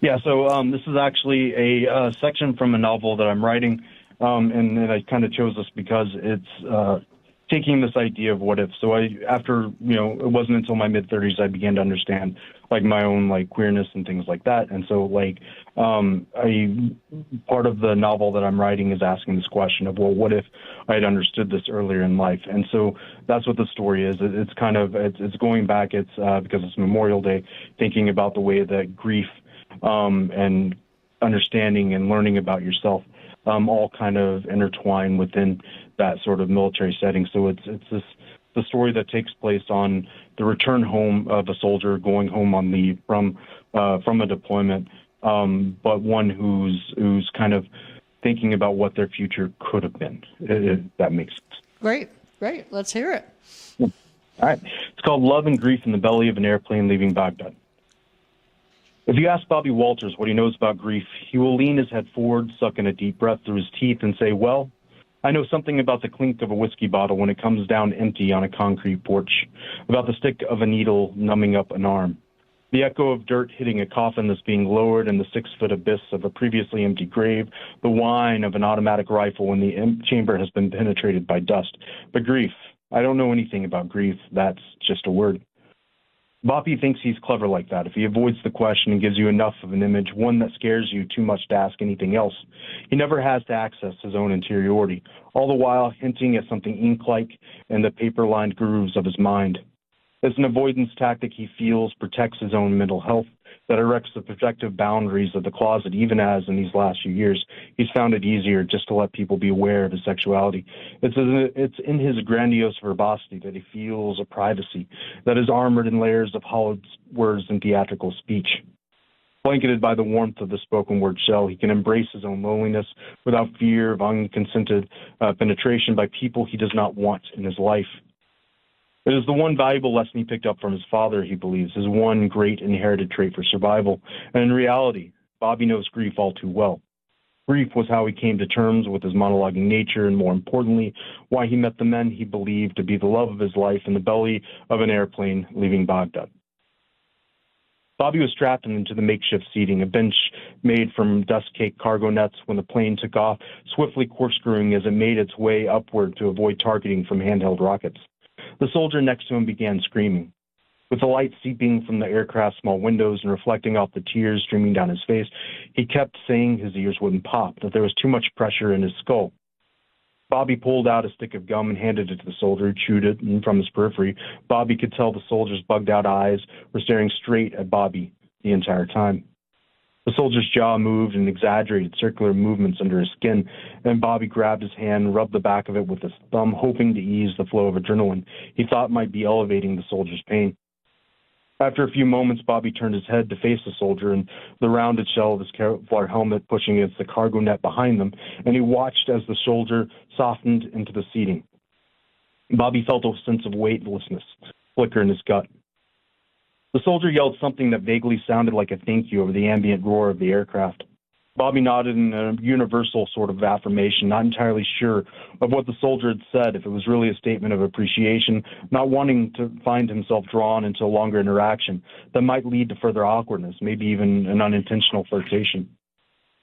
Yeah, so this is actually a section from a novel that I'm writing, and I kind of chose this because it's taking this idea of what if. So after, it wasn't until my mid-30s I began to understand, like, my own, like, queerness and things like that. And so, like, part of the novel that I'm writing is asking this question of, well, what if I had understood this earlier in life? And so that's what the story is. It's going back, because it's Memorial Day, thinking about the way that grief and understanding and learning about yourself all kind of intertwine within that sort of military setting. So it's the story that takes place on the return home of a soldier going home on leave from a deployment, but one who's kind of thinking about what their future could have been, if that makes sense. Great. Let's hear it. All right. It's called Love and Grief in the Belly of an Airplane Leaving Baghdad. If you ask Bobby Walters what he knows about grief, he will lean his head forward, suck in a deep breath through his teeth, and say, well, I know something about the clink of a whiskey bottle when it comes down empty on a concrete porch, about the stick of a needle numbing up an arm, the echo of dirt hitting a coffin that's being lowered in the 6-foot abyss of a previously empty grave, the whine of an automatic rifle when the chamber has been penetrated by dust. But grief, I don't know anything about grief. That's just a word. Bobby thinks he's clever like that. If he avoids the question and gives you enough of an image, one that scares you too much to ask anything else, he never has to access his own interiority, all the while hinting at something ink-like in the paper-lined grooves of his mind. It's an avoidance tactic he feels protects his own mental health, that erects the protective boundaries of the closet, even as, in these last few years, he's found it easier just to let people be aware of his sexuality. It's in his grandiose verbosity that he feels a privacy that is armored in layers of hollowed words and theatrical speech. Blanketed by the warmth of the spoken word shell, he can embrace his own loneliness without fear of unconsented penetration by people he does not want in his life. It is the one valuable lesson he picked up from his father, he believes, his one great inherited trait for survival. And in reality, Bobby knows grief all too well. Grief was how he came to terms with his monologuing nature, and more importantly, why he met the men he believed to be the love of his life in the belly of an airplane leaving Baghdad. Bobby was strapped into the makeshift seating, a bench made from dust-caked cargo nets when the plane took off, swiftly corkscrewing as it made its way upward to avoid targeting from handheld rockets. The soldier next to him began screaming. With the light seeping from the aircraft's small windows and reflecting off the tears streaming down his face, he kept saying his ears wouldn't pop, that there was too much pressure in his skull. Bobby pulled out a stick of gum and handed it to the soldier, who chewed it, and from his periphery, Bobby could tell the soldier's bugged-out eyes were staring straight at Bobby the entire time. The soldier's jaw moved in exaggerated circular movements under his skin, and Bobby grabbed his hand and rubbed the back of it with his thumb, hoping to ease the flow of adrenaline he thought might be elevating the soldier's pain. After a few moments, Bobby turned his head to face the soldier and the rounded shell of his Kevlar helmet pushing against the cargo net behind them, and he watched as the soldier softened into the seating. Bobby felt a sense of weightlessness flicker in his gut. The soldier yelled something that vaguely sounded like a thank you over the ambient roar of the aircraft. Bobby nodded in a universal sort of affirmation, not entirely sure of what the soldier had said, if it was really a statement of appreciation, not wanting to find himself drawn into a longer interaction that might lead to further awkwardness, maybe even an unintentional flirtation.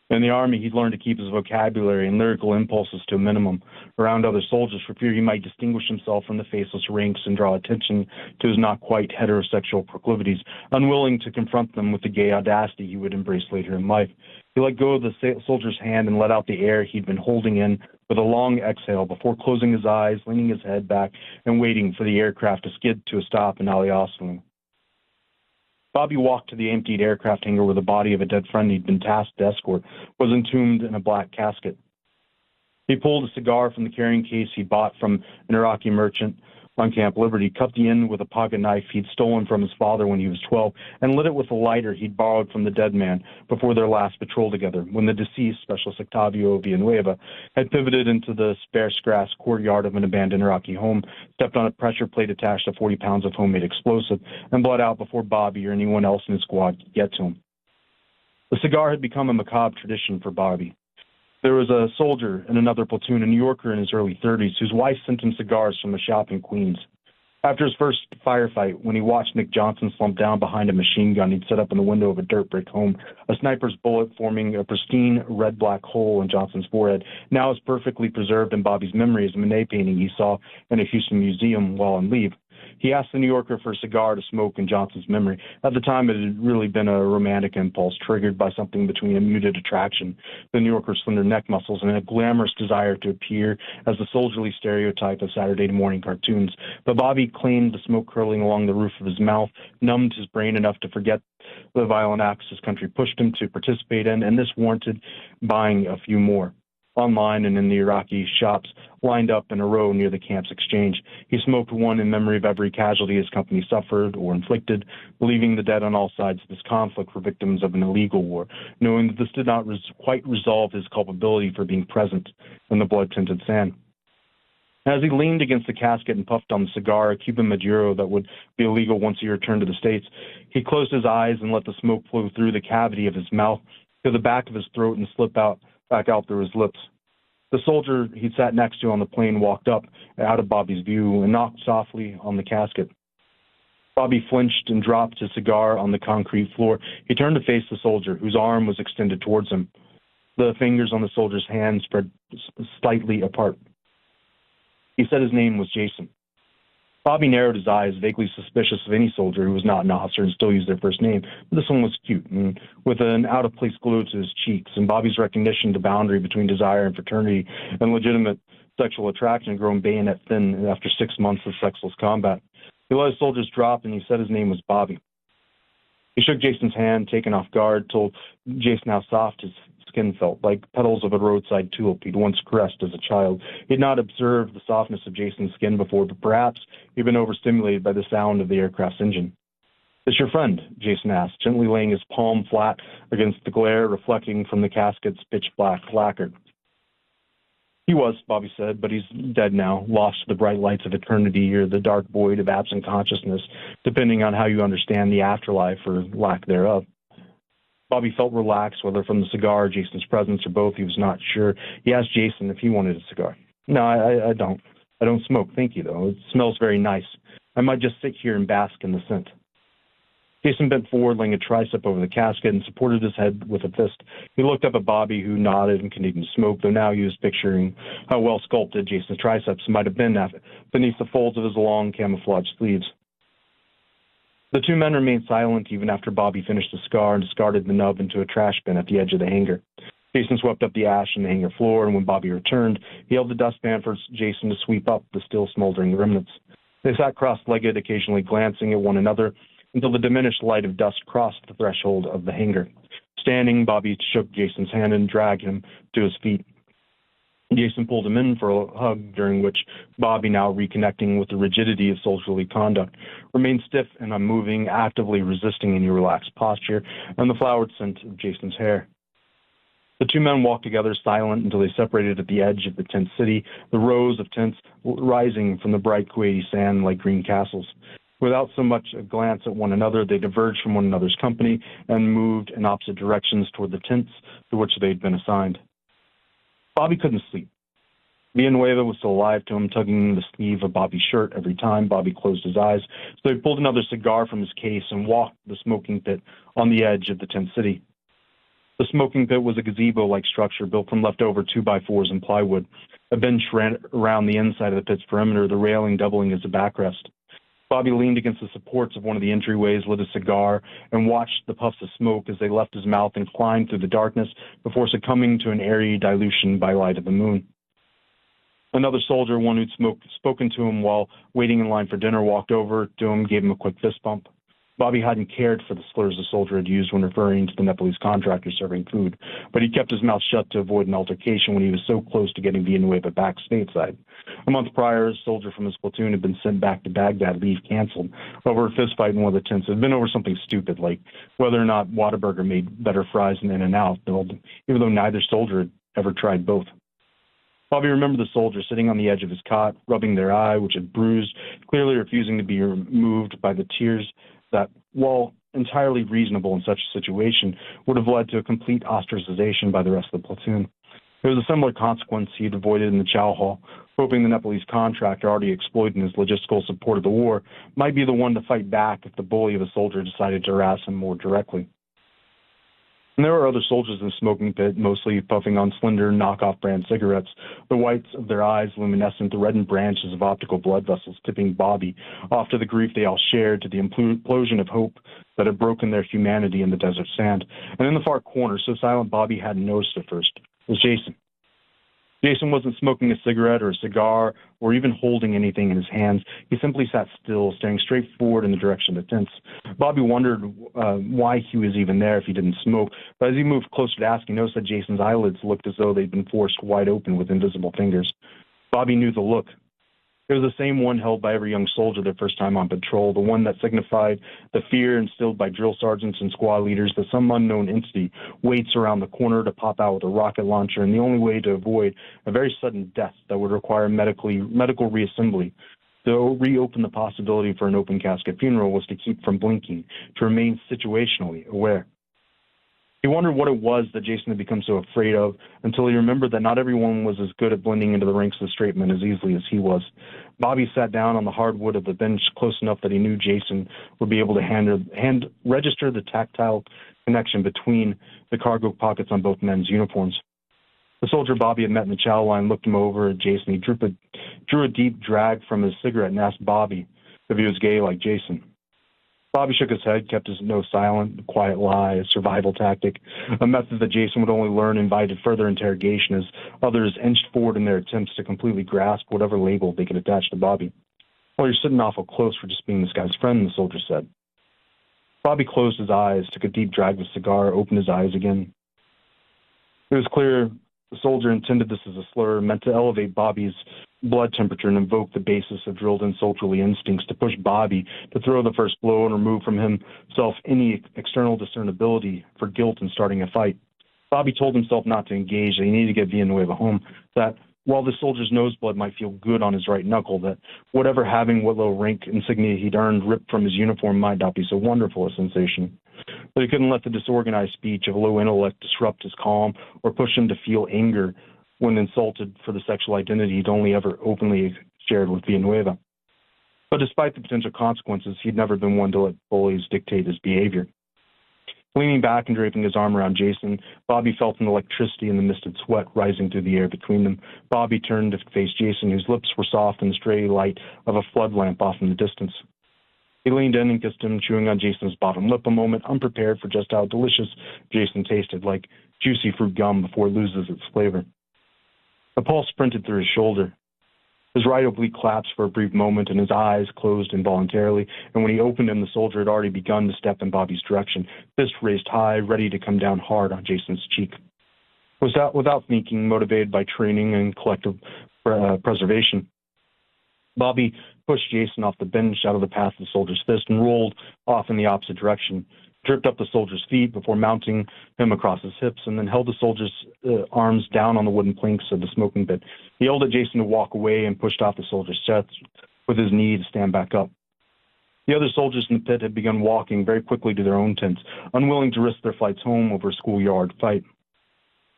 In the Army, he'd learned to keep his vocabulary and lyrical impulses to a minimum around other soldiers for fear he might distinguish himself from the faceless ranks and draw attention to his not quite heterosexual proclivities, unwilling to confront them with the gay audacity he would embrace later in life. He let go of the soldier's hand and let out the air he'd been holding in with a long exhale before closing his eyes, leaning his head back, and waiting for the aircraft to skid to a stop in Ali Osman. Bobby walked to the emptied aircraft hangar where the body of a dead friend he'd been tasked to escort was entombed in a black casket. He pulled a cigar from the carrying case he bought from an Iraqi merchant on Camp Liberty, cut the end with a pocket knife he'd stolen from his father when he was 12, and lit it with a lighter he'd borrowed from the dead man before their last patrol together, when the deceased, Specialist Octavio Villanueva, had pivoted into the sparse grass courtyard of an abandoned Iraqi home, stepped on a pressure plate attached to 40 pounds of homemade explosive, and bled out before Bobby or anyone else in his squad could get to him. The cigar had become a macabre tradition for Bobby. There was a soldier in another platoon, a New Yorker in his early 30s, whose wife sent him cigars from a shop in Queens. After his first firefight, when he watched Nick Johnson slump down behind a machine gun he'd set up in the window of a dirt brick home, a sniper's bullet forming a pristine red-black hole in Johnson's forehead, now is perfectly preserved in Bobby's memory as a Monet painting he saw in a Houston museum while on leave. He asked the New Yorker for a cigar to smoke in Johnson's memory. At the time, it had really been a romantic impulse triggered by something between a muted attraction, the New Yorker's slender neck muscles, and a glamorous desire to appear as the soldierly stereotype of Saturday morning cartoons. But Bobby claimed the smoke curling along the roof of his mouth numbed his brain enough to forget the violent acts his country pushed him to participate in, and this warranted buying a few more. Online and in the Iraqi shops lined up in a row near the camp's exchange. He smoked one in memory of every casualty his company suffered or inflicted, believing the dead on all sides of this conflict were victims of an illegal war, knowing that this did not quite resolve his culpability for being present in the blood-tinted sand. As he leaned against the casket and puffed on the cigar, a Cuban Maduro that would be illegal once he returned to the States, he closed his eyes and let the smoke flow through the cavity of his mouth to the back of his throat and slip back out through his lips. The soldier he'd sat next to on the plane walked up out of Bobby's view and knocked softly on the casket. Bobby flinched and dropped his cigar on the concrete floor. He turned to face the soldier, whose arm was extended towards him. The fingers on the soldier's hand spread slightly apart. He said his name was Jason. Bobby narrowed his eyes, vaguely suspicious of any soldier who was not an officer and still used their first name. But this one was cute, and with an out-of-place glow to his cheeks, and Bobby's recognition the boundary between desire and fraternity and legitimate sexual attraction had grown bayonet thin after 6 months of sexless combat. He let his soldiers drop, and he said his name was Bobby. He shook Jason's hand, taken off guard, told Jason how soft his skin felt, like petals of a roadside tulip he'd once caressed as a child. He had not observed the softness of Jason's skin before, but perhaps he'd been overstimulated by the sound of the aircraft's engine. "Is your friend?" Jason asked, gently laying his palm flat against the glare reflecting from the casket's pitch-black lacquer. "He was," Bobby said, "but he's dead now, lost to the bright lights of eternity or the dark void of absent consciousness, depending on how you understand the afterlife or lack thereof." Bobby felt relaxed, whether from the cigar or Jason's presence or both. He was not sure. He asked Jason if he wanted a cigar. "No, I don't. I don't smoke, thank you, though. It smells very nice. I might just sit here and bask in the scent." Jason bent forward, laying a tricep over the casket, and supported his head with a fist. He looked up at Bobby, who nodded and continued to smoke, though now he was picturing how well sculpted Jason's triceps might have been beneath the folds of his long camouflage sleeves. The two men remained silent even after Bobby finished the cigar and discarded the nub into a trash bin at the edge of the hangar. Jason swept up the ash on the hangar floor, and when Bobby returned, he held the dustpan for Jason to sweep up the still smoldering remnants. They sat cross-legged, occasionally glancing at one another, until the diminished light of dust crossed the threshold of the hangar. Standing, Bobby shook Jason's hand and dragged him to his feet. Jason pulled him in for a hug, during which Bobby, now reconnecting with the rigidity of soldierly conduct, remained stiff and unmoving, actively resisting any relaxed posture and the flowered scent of Jason's hair. The two men walked together, silent, until they separated at the edge of the tent city, the rows of tents rising from the bright Kuwaiti sand like green castles. Without so much a glance at one another, they diverged from one another's company and moved in opposite directions toward the tents to which they had been assigned. Bobby couldn't sleep. Villanueva was still alive to him, tugging the sleeve of Bobby's shirt every time Bobby closed his eyes, so he pulled another cigar from his case and walked to the smoking pit on the edge of the tent city. The smoking pit was a gazebo-like structure built from leftover 2x4s and plywood. A bench ran around the inside of the pit's perimeter, the railing doubling as a backrest. Bobby leaned against the supports of one of the entryways, lit a cigar, and watched the puffs of smoke as they left his mouth and climbed through the darkness before succumbing to an airy dilution by light of the moon. Another soldier, one who'd spoken to him while waiting in line for dinner, walked over to him, gave him a quick fist bump. Bobby hadn't cared for the slurs the soldier had used when referring to the Nepalese contractor serving food, but he kept his mouth shut to avoid an altercation when he was so close to getting Villanueva back stateside. A month prior, a soldier from his platoon had been sent back to Baghdad, leave canceled, over a fist fight in one of the tents. It had been over something stupid, like whether or not Whataburger made better fries than In-N-Out, even though neither soldier had ever tried both. Bobby remembered the soldier sitting on the edge of his cot, rubbing their eye, which had bruised, clearly refusing to be removed by the tears that, while entirely reasonable in such a situation, would have led to a complete ostracization by the rest of the platoon. There was a similar consequence he had avoided in the chow hall, hoping the Nepalese contractor, already exploiting his logistical support of the war, might be the one to fight back if the bully of a soldier decided to harass him more directly. And there were other soldiers in the smoking pit, mostly puffing on slender knockoff brand cigarettes, the whites of their eyes luminescent, the reddened branches of optical blood vessels tipping Bobby off to the grief they all shared, to the implosion of hope that had broken their humanity in the desert sand. And in the far corner, so silent Bobby hadn't noticed at first, was Jason. Jason wasn't smoking a cigarette or a cigar or even holding anything in his hands. He simply sat still, staring straight forward in the direction of the tents. Bobby wondered why he was even there if he didn't smoke, but as he moved closer to ask, he noticed that Jason's eyelids looked as though they'd been forced wide open with invisible fingers. Bobby knew the look. It was the same one held by every young soldier their first time on patrol, the one that signified the fear instilled by drill sergeants and squad leaders that some unknown entity waits around the corner to pop out with a rocket launcher, and the only way to avoid a very sudden death that would require medical reassembly to reopen the possibility for an open casket funeral was to keep from blinking, to remain situationally aware. He wondered what it was that Jason had become so afraid of until he remembered that not everyone was as good at blending into the ranks of the straight men as easily as he was. Bobby sat down on the hardwood of the bench close enough that he knew Jason would be able to register the tactile connection between the cargo pockets on both men's uniforms. The soldier Bobby had met in the chow line looked him over at Jason. He drew a deep drag from his cigarette and asked Bobby if he was gay like Jason. Bobby shook his head, kept his nose silent, a quiet lie, a survival tactic, a method that Jason would only learn invited further interrogation as others inched forward in their attempts to completely grasp whatever label they could attach to Bobby. "Well, you're sitting awful close for just being this guy's friend," the soldier said. Bobby closed his eyes, took a deep drag of the cigar, opened his eyes again. It was clear the soldier intended this as a slur, meant to elevate Bobby's blood temperature and invoke the basis of drilled-in soldierly instincts, to push Bobby to throw the first blow and remove from himself any external discernibility for guilt in starting a fight. Bobby told himself not to engage, that he needed to get Villanueva home, that while the soldier's noseblood might feel good on his right knuckle, that whatever having what little rank insignia he'd earned ripped from his uniform might not be so wonderful a sensation. But he couldn't let the disorganized speech of low intellect disrupt his calm or push him to feel anger when insulted for the sexual identity he'd only ever openly shared with Villanueva. But despite the potential consequences, he'd never been one to let bullies dictate his behavior. Leaning back and draping his arm around Jason, Bobby felt an electricity in the misted sweat rising through the air between them. Bobby turned to face Jason, whose lips were soft in the stray light of a flood lamp off in the distance. He leaned in and kissed him, chewing on Jason's bottom lip a moment, unprepared for just how delicious Jason tasted, like juicy fruit gum before it loses its flavor. A pulse sprinted through his shoulder. His right oblique collapsed for a brief moment, and his eyes closed involuntarily, and when he opened them, the soldier had already begun to step in Bobby's direction, fist raised high, ready to come down hard on Jason's cheek. Without thinking, motivated by training and collective preservation, Bobby pushed Jason off the bench out of the path of the soldier's fist and rolled off in the opposite direction, tripped up the soldier's feet before mounting him across his hips, and then held the soldier's arms down on the wooden planks of the smoking pit. He yelled at Jason to walk away and pushed off the soldier's chest with his knee to stand back up. The other soldiers in the pit had begun walking very quickly to their own tents, unwilling to risk their flights home over a schoolyard fight.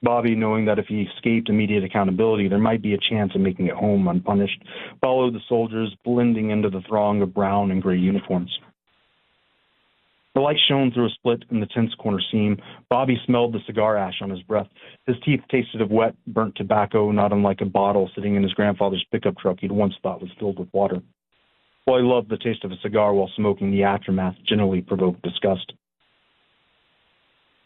Bobby, knowing that if he escaped immediate accountability, there might be a chance of making it home unpunished, followed the soldiers, blending into the throng of brown and gray uniforms. The light shone through a split in the tent's corner seam. Bobby smelled the cigar ash on his breath. His teeth tasted of wet, burnt tobacco, not unlike a bottle sitting in his grandfather's pickup truck he'd once thought was filled with water. While he loved the taste of a cigar while smoking, the aftermath generally provoked disgust.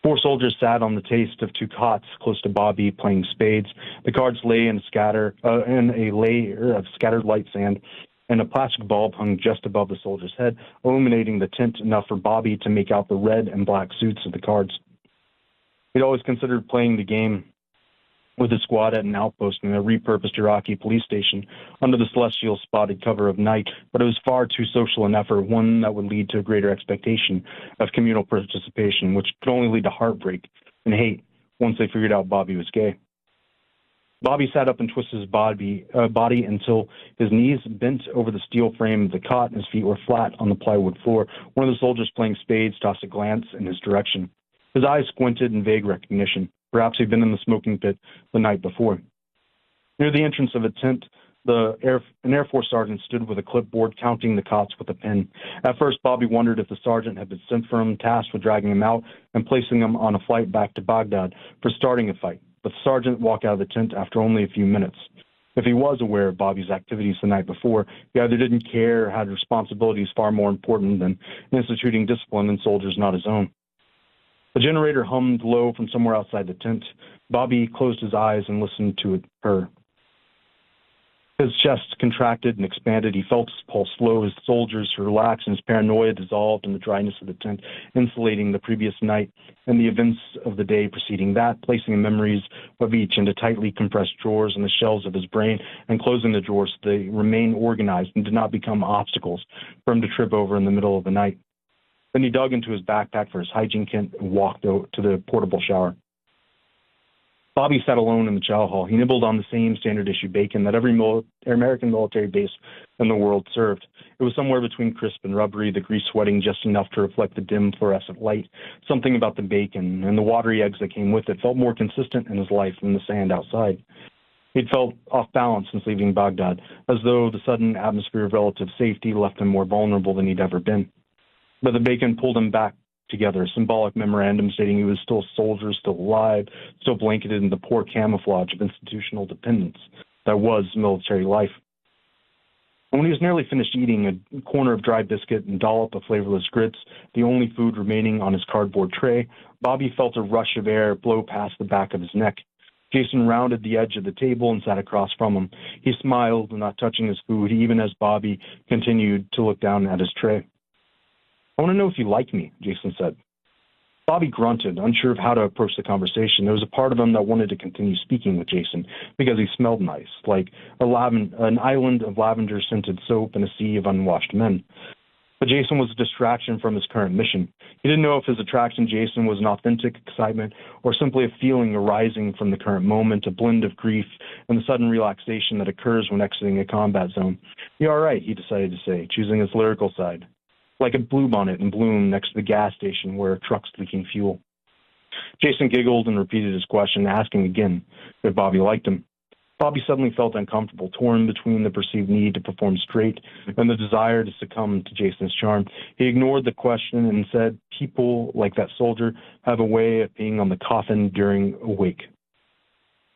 4 soldiers sat on the taste of 2 cots close to Bobby, playing spades. The cards lay in a layer of scattered light sand, and a plastic bulb hung just above the soldier's head, illuminating the tent enough for Bobby to make out the red and black suits of the cards. He'd always considered playing the game with his squad at an outpost in a repurposed Iraqi police station under the celestial spotted cover of night, but it was far too social an effort, one that would lead to a greater expectation of communal participation, which could only lead to heartbreak and hate once they figured out Bobby was gay. Bobby sat up and twisted his body until his knees bent over the steel frame of the cot and his feet were flat on the plywood floor. One of the soldiers playing spades tossed a glance in his direction. His eyes squinted in vague recognition. Perhaps he'd been in the smoking pit the night before. Near the entrance of a tent, An Air Force sergeant stood with a clipboard counting the cots with a pen. At first, Bobby wondered if the sergeant had been sent for him, tasked with dragging him out and placing him on a flight back to Baghdad for starting a fight. But the sergeant walked out of the tent after only a few minutes. If he was aware of Bobby's activities the night before, he either didn't care or had responsibilities far more important than instituting discipline in soldiers not his own. The generator hummed low from somewhere outside the tent. Bobby closed his eyes and listened to it purr. His chest contracted and expanded. He felt his pulse slow, his soldiers relaxed, and his paranoia dissolved in the dryness of the tent, insulating the previous night and the events of the day preceding that, placing the memories of each into tightly compressed drawers in the shelves of his brain and closing the drawers so they remain organized and did not become obstacles for him to trip over in the middle of the night. Then he dug into his backpack for his hygiene kit and walked out to the portable shower. Bobby sat alone in the chow hall. He nibbled on the same standard-issue bacon that every American military base in the world served. It was somewhere between crisp and rubbery, the grease sweating just enough to reflect the dim fluorescent light. Something about the bacon and the watery eggs that came with it felt more consistent in his life than the sand outside. He'd felt off balance since leaving Baghdad, as though the sudden atmosphere of relative safety left him more vulnerable than he'd ever been. But the bacon pulled him back together, a symbolic memorandum stating he was still a soldier, still alive, still blanketed in the poor camouflage of institutional dependence that was military life. And when he was nearly finished eating a corner of dry biscuit and dollop of flavorless grits, the only food remaining on his cardboard tray, Bobby felt a rush of air blow past the back of his neck. Jason rounded the edge of the table and sat across from him. He smiled, not touching his food, even as Bobby continued to look down at his tray. "I want to know if you like me," Jason said. Bobby grunted, unsure of how to approach the conversation. There was a part of him that wanted to continue speaking with Jason because he smelled nice, like an island of lavender-scented soap and a sea of unwashed men. But Jason was a distraction from his current mission. He didn't know if his attraction to Jason was an authentic excitement or simply a feeling arising from the current moment, a blend of grief and the sudden relaxation that occurs when exiting a combat zone. "You're all right," he decided to say, choosing his lyrical side. "Like a bluebonnet in bloom next to the gas station where a truck's leaking fuel." Jason giggled and repeated his question, asking again if Bobby liked him. Bobby suddenly felt uncomfortable, torn between the perceived need to perform straight and the desire to succumb to Jason's charm. He ignored the question and said, "People like that soldier have a way of being on the coffin during a wake.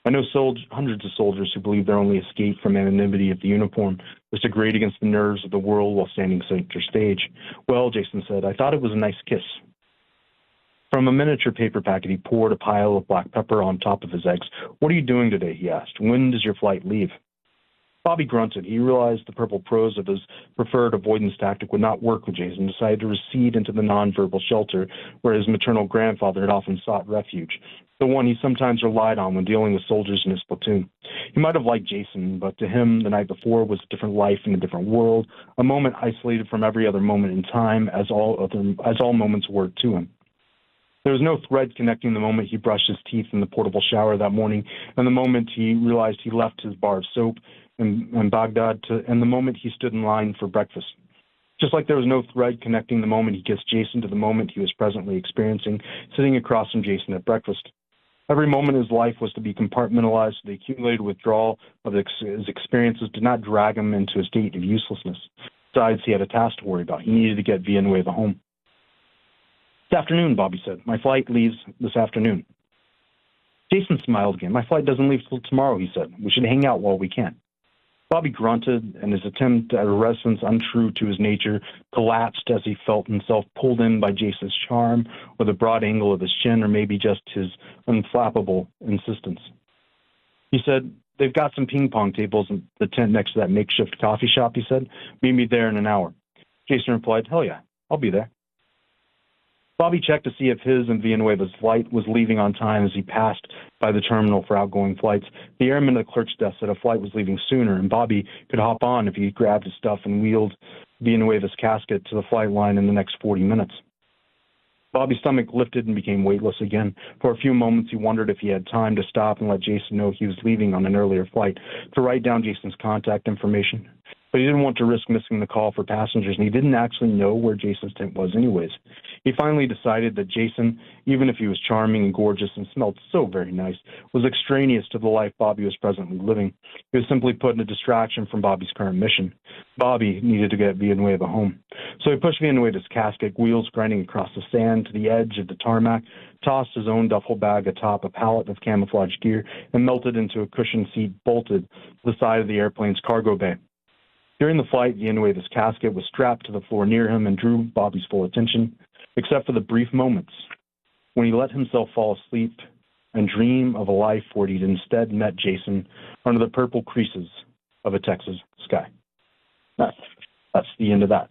I know hundreds of soldiers who believe their only escape from anonymity of the uniform was to grate against the nerves of the world while standing center stage." "Well," Jason said, "I thought it was a nice kiss." From a miniature paper packet, he poured a pile of black pepper on top of his eggs. "What are you doing today?" he asked. "When does your flight leave?" Bobby grunted. He realized the purple prose of his preferred avoidance tactic would not work with Jason, decided to recede into the nonverbal shelter where his maternal grandfather had often sought refuge, the one he sometimes relied on when dealing with soldiers in his platoon. He might have liked Jason, but to him, the night before was a different life in a different world, a moment isolated from every other moment in time, as all moments were to him. There was no thread connecting the moment he brushed his teeth in the portable shower that morning and the moment he realized he left his bar of soap in Baghdad and the moment he stood in line for breakfast. Just like there was no thread connecting the moment he kissed Jason to the moment he was presently experiencing, sitting across from Jason at breakfast. Every moment of his life was to be compartmentalized, so the accumulated withdrawal of his experiences did not drag him into a state of uselessness. Besides, he had a task to worry about. He needed to get Villanueva home. "This afternoon," Bobby said. "My flight leaves this afternoon." Jason smiled again. "My flight doesn't leave till tomorrow," he said. "We should hang out while we can." Bobby grunted, and his attempt at a reticence untrue to his nature collapsed as he felt himself pulled in by Jason's charm, or the broad angle of his chin, or maybe just his unflappable insistence. He said, "They've got some ping-pong tables in the tent next to that makeshift coffee shop," he said. "Meet me there in an hour." Jason replied, "Hell yeah, I'll be there." Bobby checked to see if his and Villanueva's flight was leaving on time as he passed by the terminal for outgoing flights. The airman at the clerk's desk said a flight was leaving sooner, and Bobby could hop on if he grabbed his stuff and wheeled Villanueva's casket to the flight line in the next 40 minutes. Bobby's stomach lifted and became weightless again. For a few moments, he wondered if he had time to stop and let Jason know he was leaving on an earlier flight, to write down Jason's contact information. But he didn't want to risk missing the call for passengers, and he didn't actually know where Jason's tent was anyways. He finally decided that Jason, even if he was charming and gorgeous and smelled so very nice, was extraneous to the life Bobby was presently living. He was simply put in a distraction from Bobby's current mission. Bobby needed to get Villanueva home. So he pushed Villanueva's casket, wheels grinding across the sand to the edge of the tarmac, tossed his own duffel bag atop a pallet of camouflage gear, and melted into a cushioned seat bolted to the side of the airplane's cargo bay. During the flight, Villanueva's casket was strapped to the floor near him and drew Bobby's full attention, except for the brief moments when he let himself fall asleep and dream of a life where he'd instead met Jason under the purple creases of a Texas sky. That's the end of that.